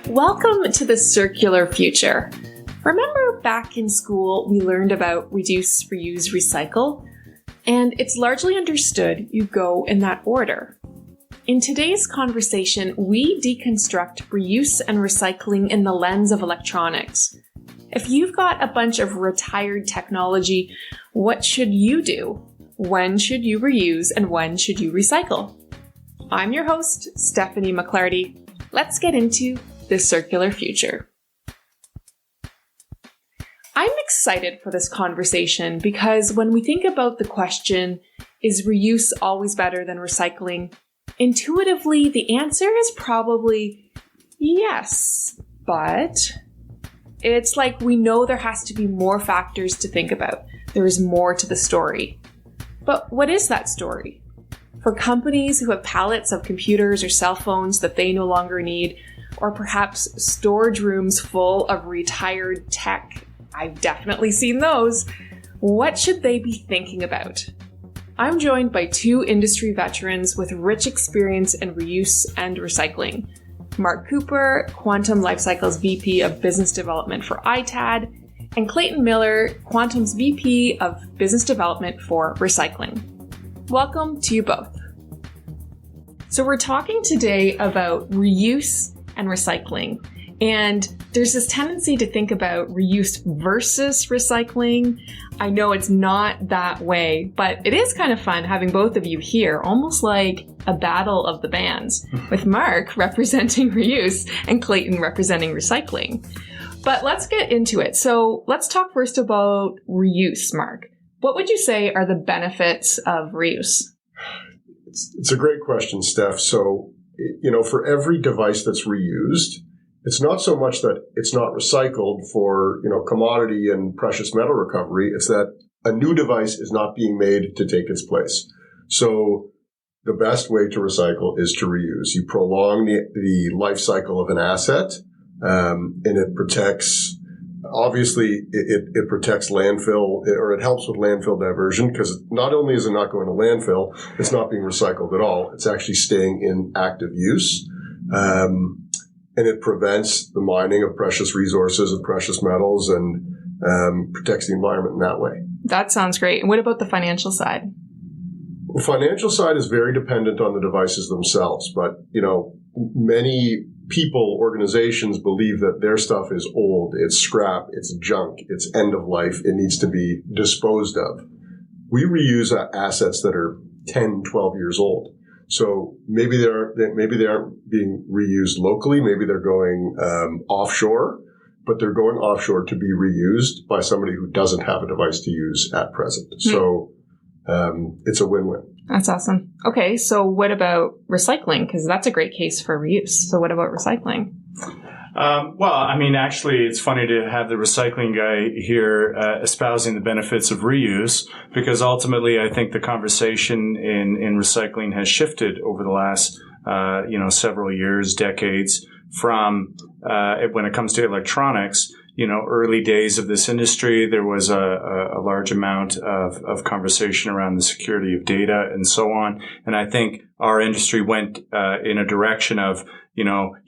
Welcome to the circular future. Remember back in school, we learned about reduce, reuse, recycle? And it's largely understood you go in that order. In today's conversation, we deconstruct reuse and recycling in the lens of electronics. If you've got a bunch of retired technology, what should you do? When should you reuse and when should you recycle? I'm your host, Stephanie Mc Larty. Let's get into the circular future. I'm excited for this conversation because when we think about the question, is reuse always better than recycling? Intuitively, the answer is probably yes, but it's like we know there has to be more factors to think about. There is more to the story. But what is that story? For companies who have pallets of computers or cell phones that they no longer need, or perhaps storage rooms full of retired tech, I've definitely seen those, what should they be thinking about? I'm joined by two industry veterans with rich experience in reuse and recycling. Mark Cooper, Quantum Lifecycle's VP of Business Development for ITAD, and Clayton Miller, Quantum's VP of Business Development for Recycling. Welcome to you both. So we're talking today about reuse and recycling. And there's this tendency to think about reuse versus recycling. I know it's not that way, but it is kind of fun having both of you here, almost like a battle of the bands, with Mark representing reuse and Clayton representing recycling. But let's get into it. So let's talk first about reuse, Mark. What would you say are the benefits of reuse? It's a great question, Steph. So, for every device that's reused, it's not so much that it's not recycled for, commodity and precious metal recovery. It's that a new device is not being made to take its place. So the best way to recycle is to reuse. You prolong the life cycle of an asset, and it protects, obviously, it protects landfill, or it helps with landfill diversion, because not only is it not going to landfill, it's not being recycled at all. It's actually staying in active use. And it prevents the mining of precious resources and precious metals and protects the environment in that way. That sounds great. And what about the financial side? The financial side is very dependent on the devices themselves. But, many people, organizations believe that their stuff is old, it's scrap, it's junk, it's end of life, it needs to be disposed of. We reuse assets that are 10, 12 years old. So maybe they aren't being reused locally. Maybe they're going offshore, but they're going offshore to be reused by somebody who doesn't have a device to use at present. So it's a win-win. That's awesome. Okay, so what about recycling? Because that's a great case for reuse. So what about recycling? Actually, it's funny to have the recycling guy here espousing the benefits of reuse, because ultimately I think the conversation in recycling has shifted over the last, several years, decades, from when it comes to electronics. Early days of this industry, there was a large amount of conversation around the security of data and so on. And I think our industry went in a direction of, you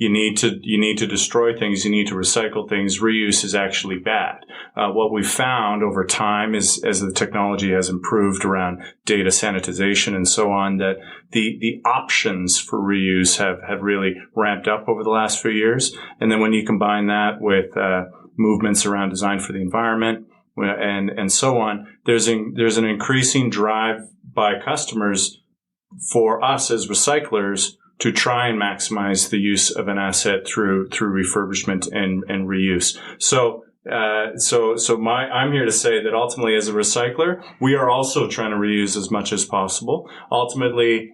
need to destroy things, you need to recycle things. Reuse is actually bad. What we've found over time is, as the technology has improved around data sanitization and so on, that the options for reuse have really ramped up over the last few years. And then when you combine that with movements around design for the environment and so on, there's an increasing drive by customers for us as recyclers to try and maximize the use of an asset through refurbishment and reuse. I'm here to say that ultimately, as a recycler, we are also trying to reuse as much as possible. Ultimately,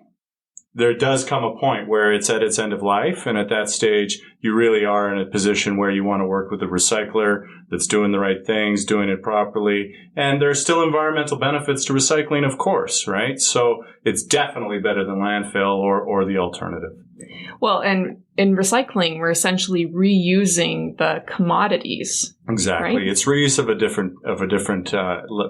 there does come a point where it's at its end of life, and at that stage, you really are in a position where you want to work with a recycler that's doing the right things, doing it properly. And there's still environmental benefits to recycling, of course, right? So it's definitely better than landfill or the alternative. Well, and in recycling, we're essentially reusing the commodities. Exactly. Right? It's reuse of a different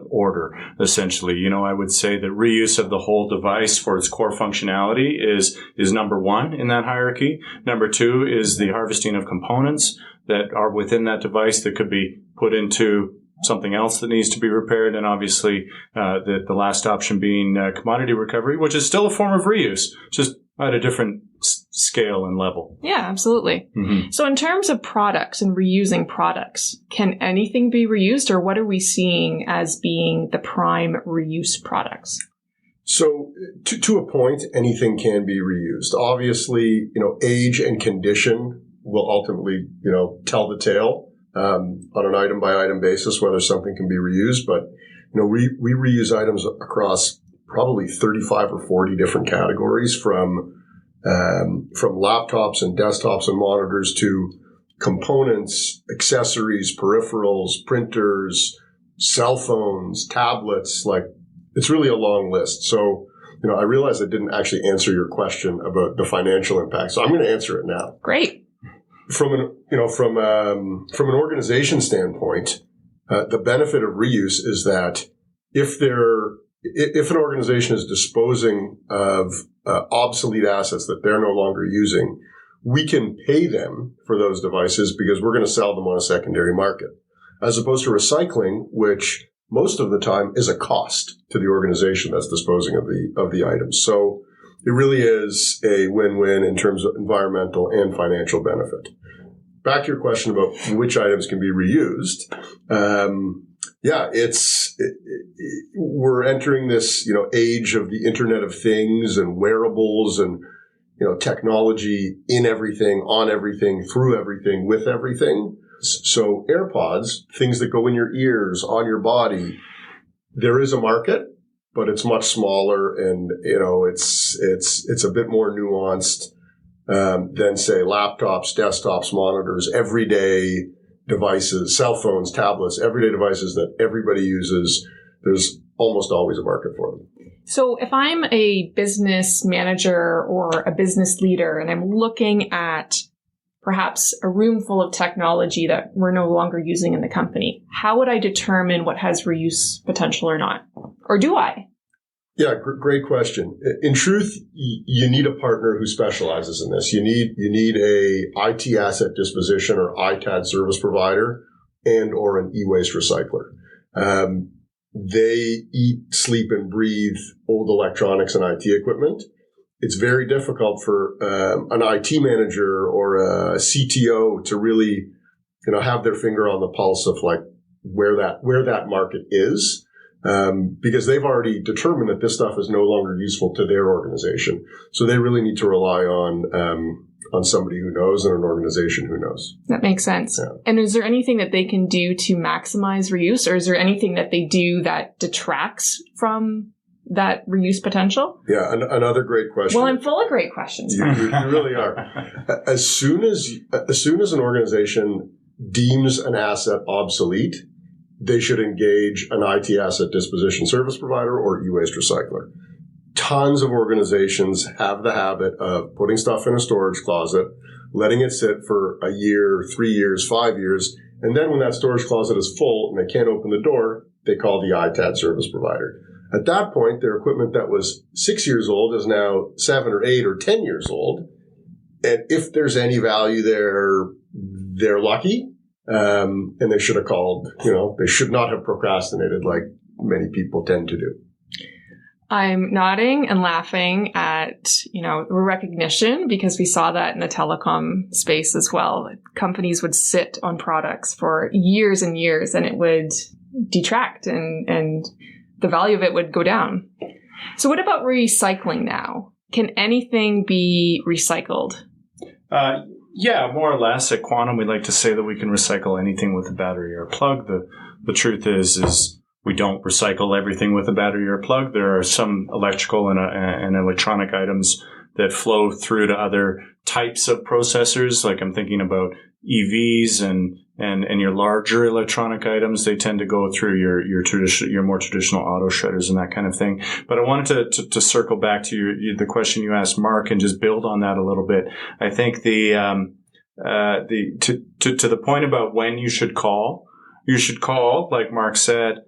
order, essentially. I would say that reuse of the whole device for its core functionality is number one in that hierarchy. Number two is the harvesting of components that are within that device that could be put into something else that needs to be repaired, and obviously the last option being commodity recovery, which is still a form of reuse, just at a different scale and level. Yeah, absolutely. Mm-hmm. So in terms of products and reusing products, can anything be reused, or what are we seeing as being the prime reuse products? So to a point, anything can be reused. Obviously, age and condition will ultimately, tell the tale on an item by item basis whether something can be reused. But, we reuse items across probably 35 or 40 different categories, from laptops and desktops and monitors to components, accessories, peripherals, printers, cell phones, tablets. Like, it's really a long list. So, I realize I didn't actually answer your question about the financial impact, so I'm going to answer it now. Great. From an organization standpoint, the benefit of reuse is that if an organization is disposing of obsolete assets that they're no longer using, we can pay them for those devices because we're going to sell them on a secondary market, as opposed to recycling, which most of the time is a cost to the organization that's disposing of the items. So it really is a win-win in terms of environmental and financial benefit. Back to your question about which items can be reused. We're entering this, age of the Internet of Things and wearables and, technology in everything, on everything, through everything, with everything. So AirPods, things that go in your ears, on your body, there is a market, but it's much smaller, and it's a bit more nuanced than, say, laptops, desktops, monitors, everyday devices, cell phones, tablets, everyday devices that everybody uses. There's almost always a market for them. So if I'm a business manager or a business leader and I'm looking at perhaps a room full of technology that we're no longer using in the company, how would I determine what has reuse potential or not? Or do I? Yeah, great question. In truth, you need a partner who specializes in this. You need a IT asset disposition or ITAD service provider and or an e-waste recycler. They eat, sleep, and breathe old electronics and IT equipment. It's very difficult for an IT manager or a CTO to really, have their finger on the pulse of like where that market is, because they've already determined that this stuff is no longer useful to their organization. So they really need to rely on somebody who knows and an organization who knows. That makes sense. Yeah. And is there anything that they can do to maximize reuse, or is there anything that they do that detracts from that reuse potential? Yeah, another great question. Well, I'm full of great questions. You really are. As soon as an organization deems an asset obsolete, they should engage an IT asset disposition service provider or e-waste recycler. Tons of organizations have the habit of putting stuff in a storage closet, letting it sit for a year, 3 years, 5 years, and then when that storage closet is full and they can't open the door, they call the ITAD service provider. At that point, their equipment that was 6 years old is now 7 or 8 or 10 years old. And if there's any value there, they're lucky. And they should have called, they should not have procrastinated like many people tend to do. I'm nodding and laughing at, recognition, because we saw that in the telecom space as well. Companies would sit on products for years and years and it would detract and the value of it would go down. So what about recycling now? Can anything be recycled? Yeah, more or less. At Quantum, we like to say that we can recycle anything with a battery or a plug. The truth is we don't recycle everything with a battery or a plug. There are some electrical and electronic items that flow through to other types of processors. Like I'm thinking about EVs and your larger electronic items. They tend to go through your more traditional auto shredders and that kind of thing. But I wanted to circle back to the question you asked, Mark, and just build on that a little bit. I think to the point about when you should call, like Mark said,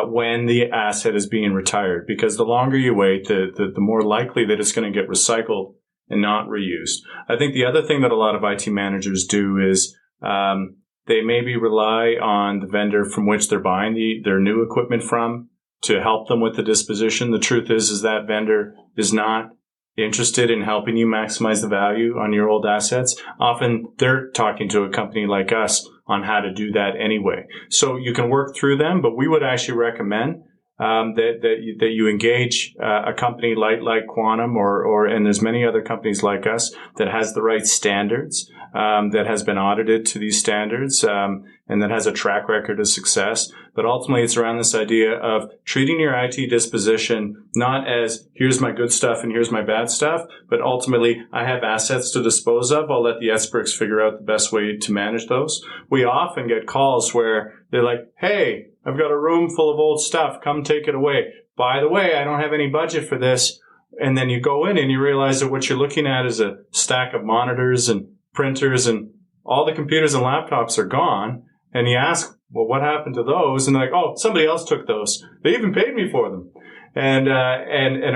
when the asset is being retired, because the longer you wait, the more likely that it's going to get recycled and not reused. I think the other thing that a lot of IT managers do is they maybe rely on the vendor from which they're buying their new equipment from to help them with the disposition. The truth is that vendor is not interested in helping you maximize the value on your old assets. Often they're talking to a company like us on how to do that anyway. So you can work through them, but we would actually recommend that you engage a company like Quantum and there's many other companies like us that has the right standards, that has been audited to these standards, and that has a track record of success. But ultimately, it's around this idea of treating your IT disposition not as here's my good stuff and here's my bad stuff, but ultimately I have assets to dispose of. I'll let the experts figure out the best way to manage those. We often get calls where they're like, hey, I've got a room full of old stuff. Come take it away. By the way, I don't have any budget for this. And then you go in and you realize that what you're looking at is a stack of monitors and printers and all the computers and laptops are gone. And you ask, well, what happened to those? And they're like, oh, somebody else took those. They even paid me for them. And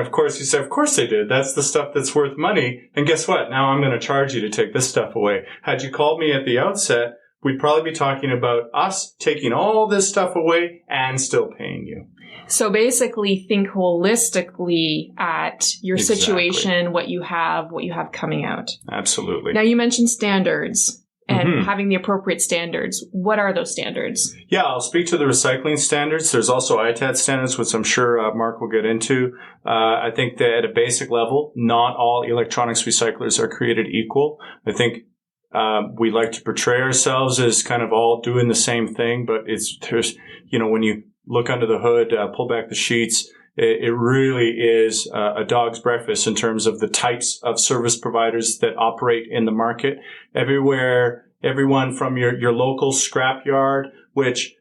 of course you say, of course they did. That's the stuff that's worth money. And guess what? Now I'm going to charge you to take this stuff away. Had you called me at the outset, we'd probably be talking about us taking all this stuff away and still paying you. So basically think holistically at your situation, what you have coming out. Absolutely. Now you mentioned standards and having the appropriate standards. What are those standards? Yeah, I'll speak to the recycling standards. There's also ITAD standards, which I'm sure Mark will get into. I think that at a basic level, not all electronics recyclers are created equal. I think we like to portray ourselves as kind of all doing the same thing, but when you look under the hood, pull back the sheets, it really is a dog's breakfast in terms of the types of service providers that operate in the market. Everyone from your local scrapyard, which,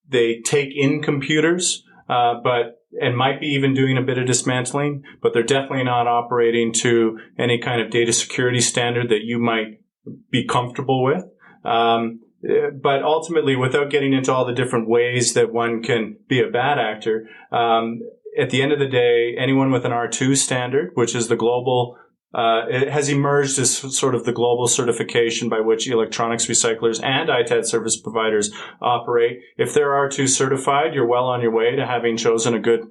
they take in computers, and might be even doing a bit of dismantling, but they're definitely not operating to any kind of data security standard that you might be comfortable with. But ultimately, without getting into all the different ways that one can be a bad actor, at the end of the day, anyone with an R2 standard, which is the global, it has emerged as sort of the global certification by which electronics recyclers and ITAD service providers operate. If they're R2 certified, you're well on your way to having chosen a good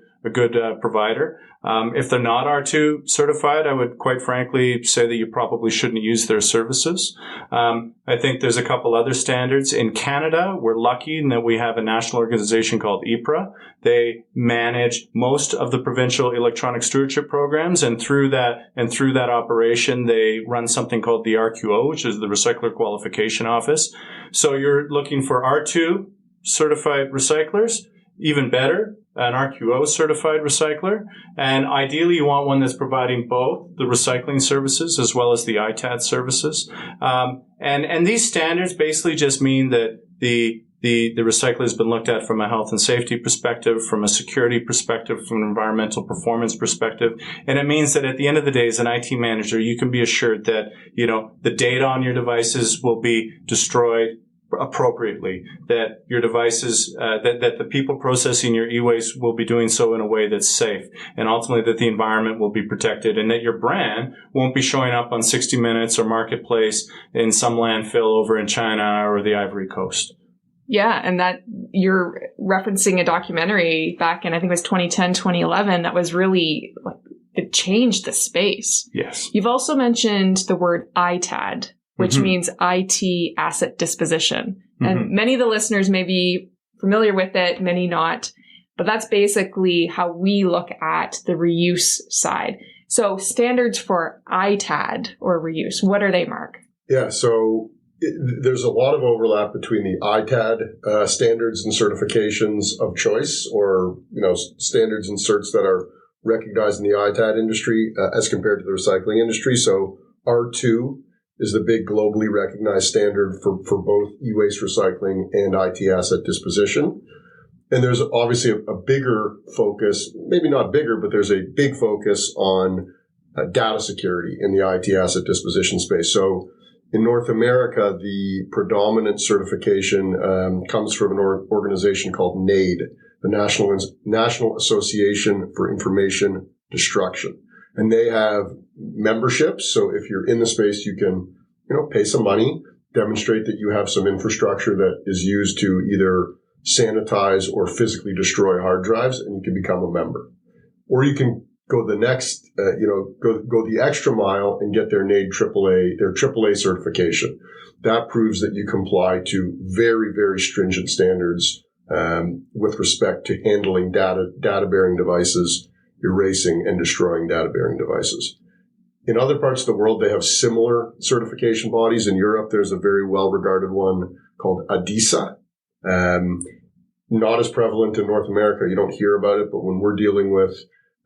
provider. If they're not R2 certified, I would quite frankly say that you probably shouldn't use their services. I think there's a couple other standards. In Canada, we're lucky in that we have a national organization called EPRA. They manage most of the provincial electronic stewardship programs, and through that operation, they run something called the RQO, which is the Recycler Qualification Office. So you're looking for R2 certified recyclers, even better, an RQO certified recycler. And ideally, you want one that's providing both the recycling services as well as the ITAD services. And these standards basically just mean that the recycler has been looked at from a health and safety perspective, from a security perspective, from an environmental performance perspective. And it means that at the end of the day, as an IT manager, you can be assured that, the data on your devices will be destroyed appropriately, that your devices, that the people processing your e-waste will be doing so in a way that's safe, and ultimately that the environment will be protected, and that your brand won't be showing up on 60 Minutes or Marketplace in some landfill over in China or the Ivory Coast. Yeah, and that you're referencing a documentary back in, I think it was 2010, 2011, that was really, it changed the space. Yes. You've also mentioned the word ITAD, which means IT asset disposition. And many of the listeners may be familiar with it, many not. But that's basically how we look at the reuse side. So standards for ITAD or reuse, what are they, Mark? Yeah, so there's a lot of overlap between the ITAD standards and certifications of choice, or standards and certs that are recognized in the ITAD industry as compared to the recycling industry. So R2 is the big globally recognized standard for both e-waste recycling and IT asset disposition. And there's obviously a bigger focus, maybe not bigger, but there's a big focus on data security in the IT asset disposition space. So in North America, the predominant certification comes from an organization called NAID, the National Association for Information Destruction. And they have memberships. So if you're in the space, you can, pay some money, demonstrate that you have some infrastructure that is used to either sanitize or physically destroy hard drives, and you can become a member. Or you can go the next, go the extra mile and get their NAID AAA certification. That proves that you comply to very, very stringent standards with respect to handling data-bearing devices, erasing and destroying data-bearing devices. In other parts of the world, they have similar certification bodies. In Europe, there's a very well-regarded one called ADISA. Not as prevalent in North America. You don't hear about it, but when we're dealing with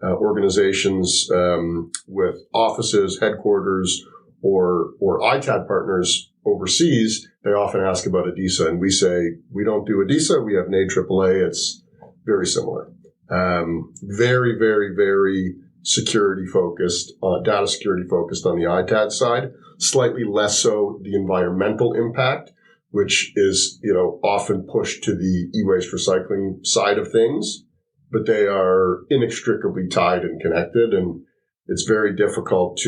organizations with offices, headquarters, or ITAD partners overseas, they often ask about ADISA, and we say, we don't do ADISA, we have NAID AAA. It's very similar. Very, very, very security focused, data security focused on the ITAD side, slightly less so the environmental impact, which is, often pushed to the e-waste recycling side of things, but they are inextricably tied and connected. And it's very difficult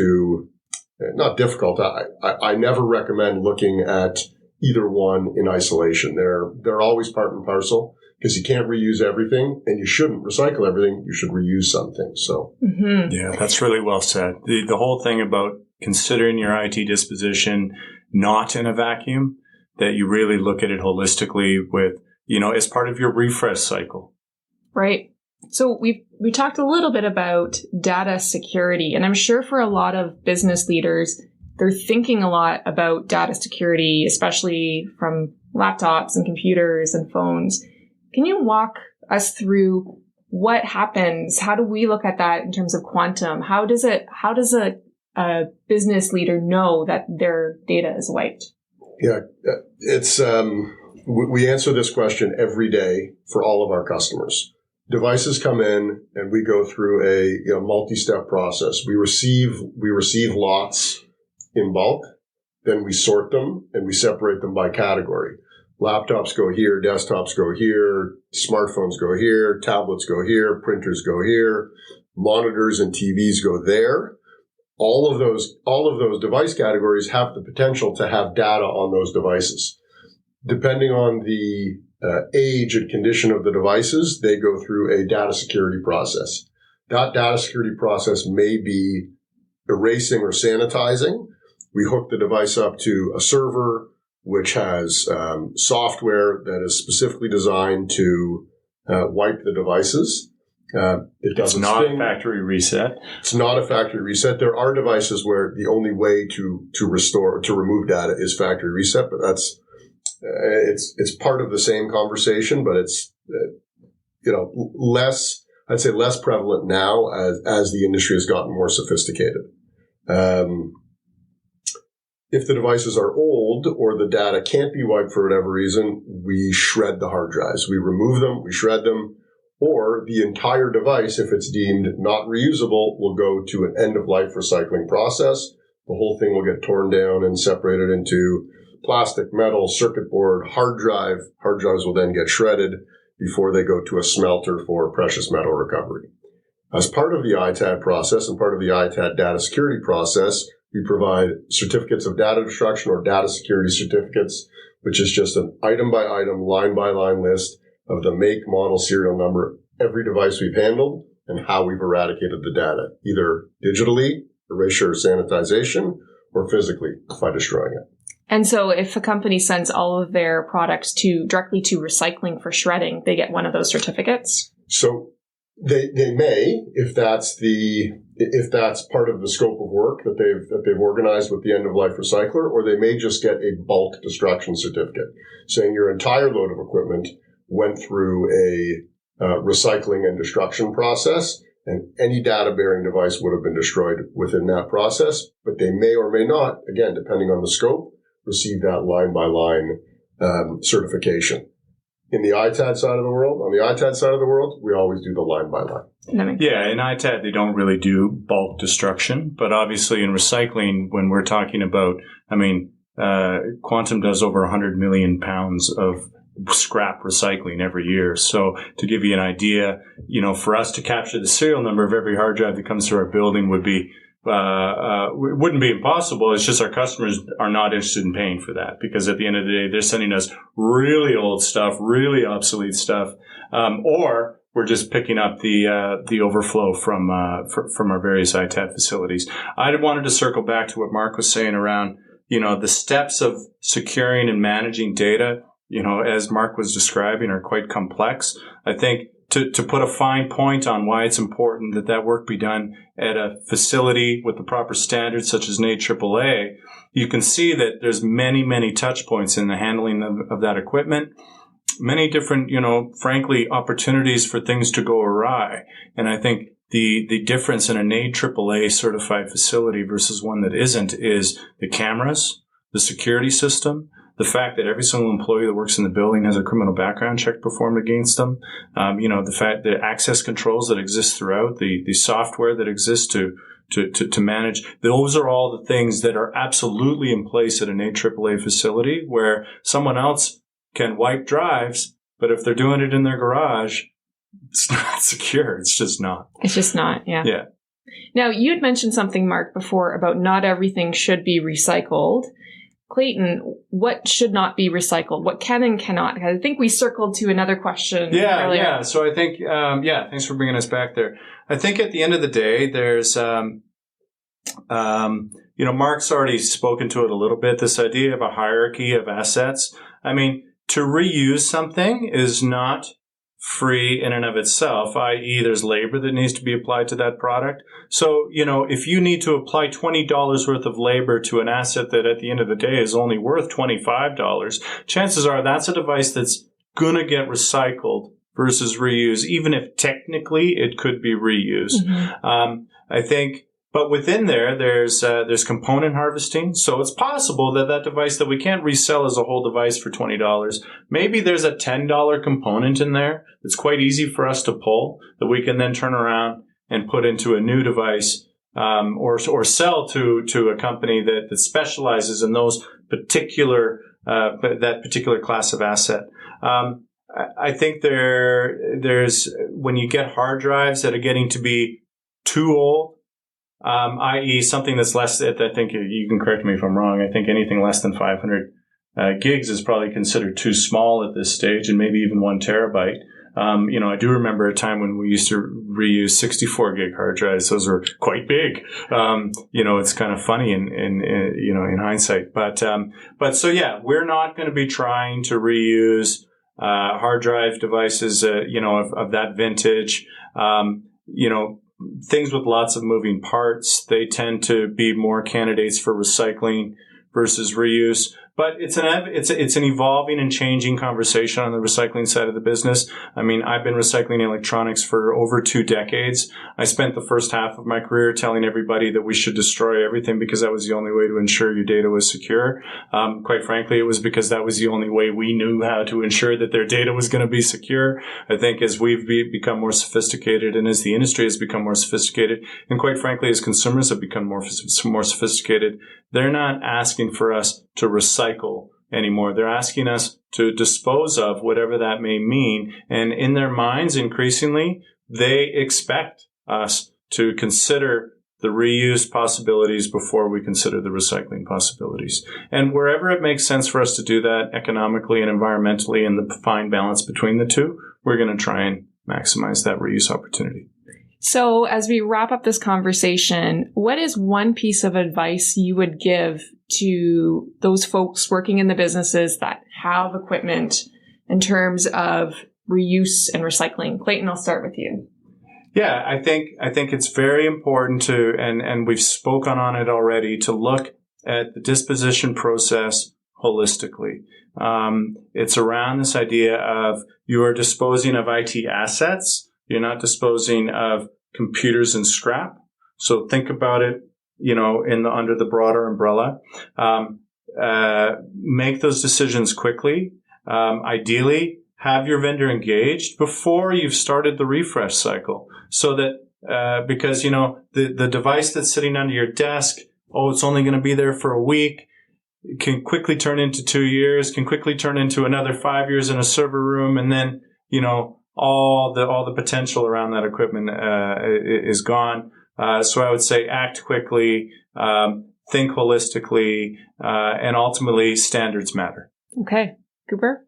not difficult. I never recommend looking at either one in isolation. They're always part and parcel, because you can't reuse everything, and you shouldn't recycle everything. You should reuse something. So, Yeah, that's really well said. The whole thing about considering your IT disposition not in a vacuum, that you really look at it holistically with, as part of your refresh cycle. Right. So we talked a little bit about data security, and I'm sure for a lot of business leaders, they're thinking a lot about data security, especially from laptops and computers and phones. Can you walk us through what happens? How do we look at that in terms of quantum? How does a business leader know that their data is wiped? Yeah, it's we answer this question every day for all of our customers. Devices come in, and we go through a multi-step process. We receive lots in bulk, then we sort them and we separate them by category. Laptops go here, desktops go here, smartphones go here, tablets go here, printers go here, monitors and TVs go there. All of those device categories have the potential to have data on those devices. Depending on the age and condition of the devices, they go through a data security process. That data security process may be erasing or sanitizing. We hook the device up to a server, which has software that is specifically designed to wipe the devices. It's not a factory reset. It's not a factory reset. There are devices where the only way to remove data is factory reset, but that's it's part of the same conversation, but it's less, I'd say, less prevalent now as the industry has gotten more sophisticated. If the devices are old or the data can't be wiped for whatever reason, we shred the hard drives. We remove them, we shred them, or the entire device, if it's deemed not reusable, will go to an end-of-life recycling process. The whole thing will get torn down and separated into plastic, metal, circuit board, hard drive. Hard drives will then get shredded before they go to a smelter for precious metal recovery. As part of the ITAD process and part of the ITAD data security process, we provide certificates of data destruction or data security certificates, which is just an item-by-item, line-by-line list of the make, model, serial number, every device we've handled, and how we've eradicated the data, either digitally, erasure or sanitization, or physically by destroying it. And so if a company sends all of their products directly to recycling for shredding, they get one of those certificates? So they may, if that's part of the scope of work that they've organized with the end-of-life recycler, or they may just get a bulk destruction certificate saying your entire load of equipment went through a recycling and destruction process, and any data-bearing device would have been destroyed within that process, but they may or may not, again, depending on the scope, receive that line-by-line certification. On the ITAD side of the world, we always do the line-by-line. Yeah, in ITAD, they don't really do bulk destruction, but obviously in recycling, when we're talking about, Quantum does over 100 million pounds of scrap recycling every year. So to give you an idea, for us to capture the serial number of every hard drive that comes through our building would be it wouldn't be impossible. It's just our customers are not interested in paying for that, because at the end of the day, they're sending us really old stuff, really obsolete stuff, or we're just picking up the overflow from our various ITAD facilities. I wanted to circle back to what Mark was saying around, the steps of securing and managing data, as Mark was describing, are quite complex. I think to put a fine point on why it's important that work be done at a facility with the proper standards, such as AAA, you can see that there's many, many touch points in the handling of that equipment. Many different, frankly, opportunities for things to go awry. And I think the difference in an AAA certified facility versus one that isn't is the cameras, the security system, the fact that every single employee that works in the building has a criminal background check performed against them. The fact that access controls that exist throughout, the software that exists to manage. Those are all the things that are absolutely in place at an AAA facility, where someone else can wipe drives, but if they're doing it in their garage, it's not secure. It's just not. It's just not, yeah. Yeah. Now, you had mentioned something, Mark, before about not everything should be recycled. Clayton, what should not be recycled? What can and cannot? I think we circled to another question earlier. Yeah. So I think, thanks for bringing us back there. I think at the end of the day, there's, Mark's already spoken to it a little bit, this idea of a hierarchy of assets. I mean, to reuse something is not free in and of itself, i.e. there's labor that needs to be applied to that product. So, if you need to apply $20 worth of labor to an asset that at the end of the day is only worth $25, chances are that's a device that's going to get recycled versus reused, even if technically it could be reused. Mm-hmm. I think, but within there's component harvesting. So it's possible that device that we can't resell as a whole device for $20, maybe there's a $10 component in there that's quite easy for us to pull that we can then turn around and put into a new device, or sell to a company that specializes in those particular, that particular class of asset. I think there's, when you get hard drives that are getting to be too old, i.e. something that's less, I think you can correct me if I'm wrong, I think anything less than 500 gigs is probably considered too small at this stage, and maybe even 1 terabyte. I do remember a time when we used to reuse 64 gig hard drives. Those were quite big. It's kind of funny in hindsight, but so yeah, we're not going to be trying to reuse hard drive devices, of that vintage. Things with lots of moving parts, they tend to be more candidates for recycling versus reuse. But it's an evolving and changing conversation on the recycling side of the business. I mean, I've been recycling electronics for over 2 decades. I spent the first half of my career telling everybody that we should destroy everything because that was the only way to ensure your data was secure. Quite frankly, it was because that was the only way we knew how to ensure that their data was going to be secure. I think as we've become more sophisticated, and as the industry has become more sophisticated, and quite frankly, as consumers have become more sophisticated, they're not asking for us to recycle anymore. They're asking us to dispose of whatever that may mean. And in their minds, increasingly, they expect us to consider the reuse possibilities before we consider the recycling possibilities. And wherever it makes sense for us to do that economically and environmentally, and the fine balance between the two, we're going to try and maximize that reuse opportunity. So as we wrap up this conversation, what is one piece of advice you would give to those folks working in the businesses that have equipment in terms of reuse and recycling? Clayton, I'll start with you. Yeah, I think it's very important to, and we've spoken on it already, to look at the disposition process holistically. It's around this idea of you are disposing of IT assets. You're not disposing of computers and scrap. So think about it, under the broader umbrella. Make those decisions quickly. Ideally, have your vendor engaged before you've started the refresh cycle, so that because the device that's sitting under your desk, it's only going to be there for a week. can quickly turn into 2 years, can quickly turn into another 5 years in a server room, and then, all the potential around that equipment is gone. So I would say act quickly, think holistically, and ultimately standards matter. Okay. Cooper?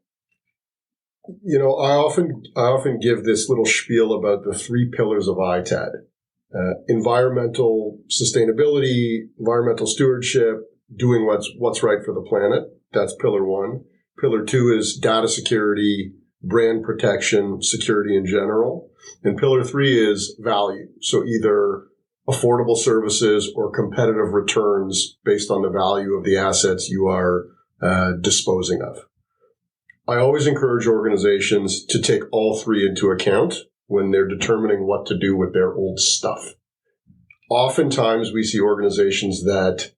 I often give this little spiel about the 3 pillars of ITAD. Environmental sustainability, environmental stewardship, doing what's right for the planet. That's pillar 1. Pillar 2 is data security, brand protection, security in general. And pillar 3 is value. So either affordable services or competitive returns based on the value of the assets you are disposing of. I always encourage organizations to take all 3 into account when they're determining what to do with their old stuff. Oftentimes we see organizations that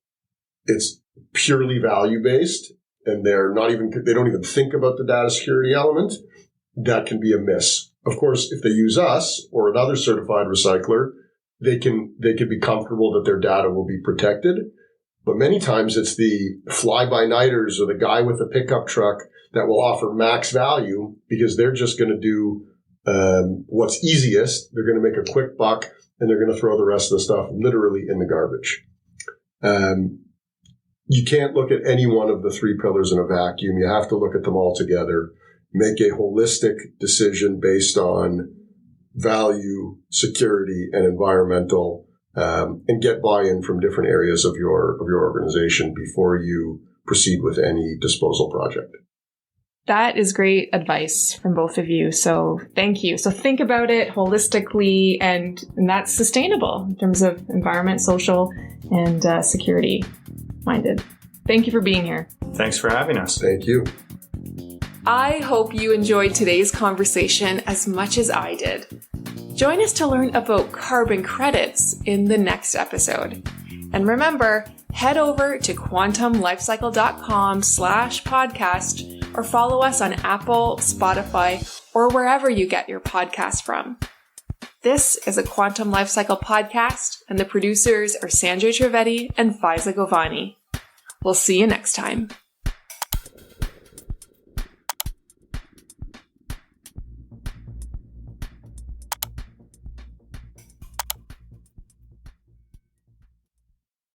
it's purely value-based and they don't even think about the data security element. That can be a miss. Of course, if they use us or another certified recycler, they can be comfortable that their data will be protected. But many times it's the fly-by-nighters or the guy with a pickup truck that will offer max value because they're just going to do what's easiest. They're going to make a quick buck and they're going to throw the rest of the stuff literally in the garbage. You can't look at any one of the 3 pillars in a vacuum. You have to look at them all together, make a holistic decision based on value, security, and environmental, and get buy-in from different areas of your organization before you proceed with any disposal project. That is great advice from both of you. So thank you. So think about it holistically, and that's sustainable in terms of environment, social, and security minded. Thank you for being here. Thanks for having us. Thank you. I hope you enjoyed today's conversation as much as I did. Join us to learn about carbon credits in the next episode. And remember, head over to quantumlifecycle.com/podcast or follow us on Apple, Spotify, or wherever you get your podcasts from. This is a Quantum Lifecycle podcast, and the producers are Sanjay Trivedi and Faiza Govani. We'll see you next time.